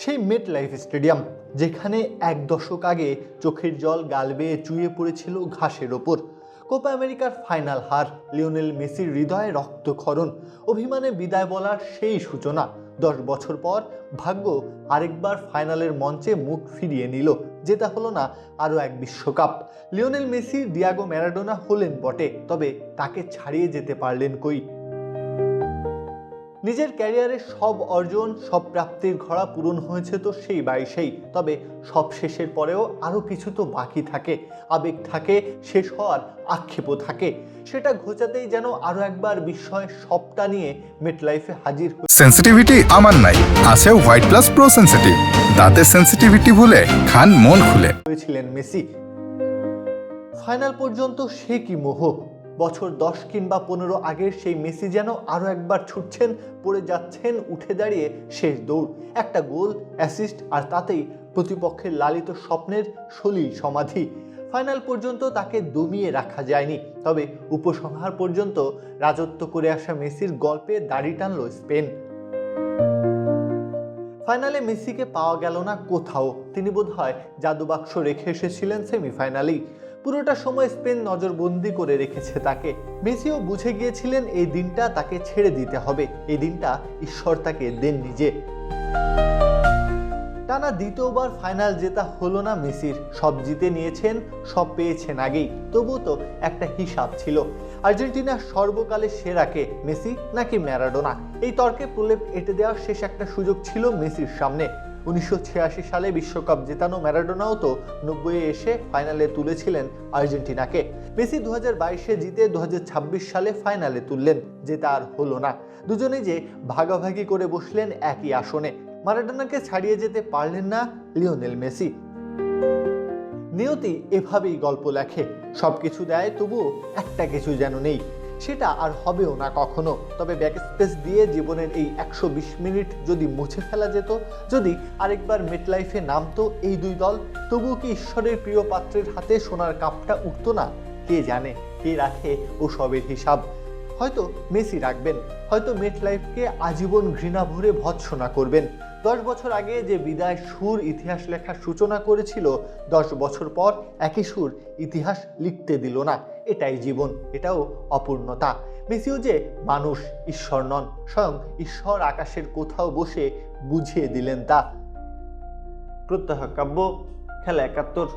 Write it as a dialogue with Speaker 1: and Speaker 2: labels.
Speaker 1: সেই মেট life stadium যেখানে এক দশক আগে চোখের জল গাল বেয়ে চুইয়ে পড়েছিল ঘাসের ওপর। কোপা আমেরিকার ফাইনাল হার, লিওনেল মেসির হৃদয়ে রক্তক্ষরণ, অভিমানে বিদায় বলার সেই সূচনা। 10 বছর পর ভাগ্য আরেকবার ফাইনালের মঞ্চে মুখ ফিরিয়ে নিল। জেতা হলো না আরও এক বিশ্বকাপ। লিওনেল মেসি ডিয়াগো ম্যারাডোনা হলেন বটে, তবে তাকে ছাড়িয়ে যেতে পারলেন কই? নিজের ক্যারিয়ারের সব অর্জন, সব প্রাপ্তির ঘোড়া পূরণ হয়েছে তো সেই 22-এই। তবে সব শেষের পরেও আরও কিছু তো বাকি থাকে, আবেগ থাকে, শেষ হওয়ার আক্ষেপও থাকে। সেটা ঘোচাতেই যেন আরও একবার বিস্ময়ের সবটা নিয়ে মেট লাইফে হাজির।
Speaker 2: সেন্সিটিভিটি আমার নাই, আছে হোয়াইট প্লাস প্রো সেন্সিটিভ। দাঁতের সেন্সিটিভিটি ভুলে খান মন খুলে।
Speaker 1: হয়েছিলেন মেসি। ফাইনাল পর্যন্ত সে কি মোহ! বছর 10 কিংবা 15 আগের সেই মেসি যেন আরও একবার ছুটছেন, পড়ে যাচ্ছেন, উঠে দাঁড়িয়ে শেষ দৌড়। একটা গোল, অ্যাসিস্ট, আর তাতেই প্রতিপক্ষের লালিত স্বপ্নের সলিল সমাধি। ফাইনাল পর্যন্ত তাকে দমিয়ে রাখা যায়নি, তবে উপসংহার পর্যন্ত রাজত্ব করে আসা মেসির গল্পে দাড়ি টানল স্পেন। ফাইনালে মেসিকে পাওয়া গেল না কোথাও। তিনি বোধহয় জাদুবাক্স রেখে এসেছিলেন সেমিফাইনালেই। পুরোটা সময় স্পেন নজরবন্দি করে রেখেছে তাকে। মেসিও বুঝে গিয়েছিলেন এই দিনটা তাকে ছেড়ে দিতে হবে, এই দিনটা ঈশ্বর তাকে দেন নিজে। টানা দ্বিতীয়বার ফাইনাল জেতা হলো না মেসির। সব জিতে নিয়েছেন, সব পেয়েছেন আগেই, তবুও তো একটা হিসাব ছিল। আর্জেন্টিনার সর্বকালের সেরাকে মেসি নাকি ম্যারাডোনা, এই তর্কে প্রলেপ এঁটে দেওয়ার শেষ একটা সুযোগ ছিল মেসির সামনে। 1986 সালে বিশ্বকাপ জেতানো ম্যারাডোনাও তো 90-এ এসে ফাইনালে তুলেছিলেন আর্জেন্টিনাকে। মেসি 2022-এ জিতে 2026 সালে ফাইনালে তুললেন, জেতা আর হলো না। দুজনে যে ভাগাভাগি করে বসলেন একই আসনে। ম্যারাডোনাকে ছাড়িয়ে যেতে পারলেন না লিওনেল মেসি। নিয়তি এভাবেই গল্প লেখে, সবকিছু দেয় তবুও একটা কিছু যেন নেই। সেটা আর হবেও না কখনো। তবে ব্যাকস্পেস দিয়ে জীবনের এই 120 মিনিট যদি মুছে ফেলা যেত, যদি আরেকবার মেট লাইফে নামতো এই দুই দল, তবুও কি ঈশ্বরের প্রিয় পাত্রের হাতে সোনার কাপটা উঠতো না? কে জানে, কে রাখে ও সবের হিসাব। হয়তো মেসি রাখবেন, হয়তো মেট লাইফকে আজীবন ঘৃণা ভরে ভৎসনা করবেন। 10 বছর আগে যে বিদায় সুর ইতিহাস লেখার সূচনা করেছিল, 10 বছর পর একই সুর ইতিহাস লিখতে দিল না। এটাই জীবন, এটাও অপূর্ণতা। মেসিও যে মানুষ, ঈশ্বর নন। স্বয়ং ঈশ্বর আকাশের কোথাও বসে বুঝিয়ে দিলেন তা। প্রত্যহ কাব্য, খেলা 71।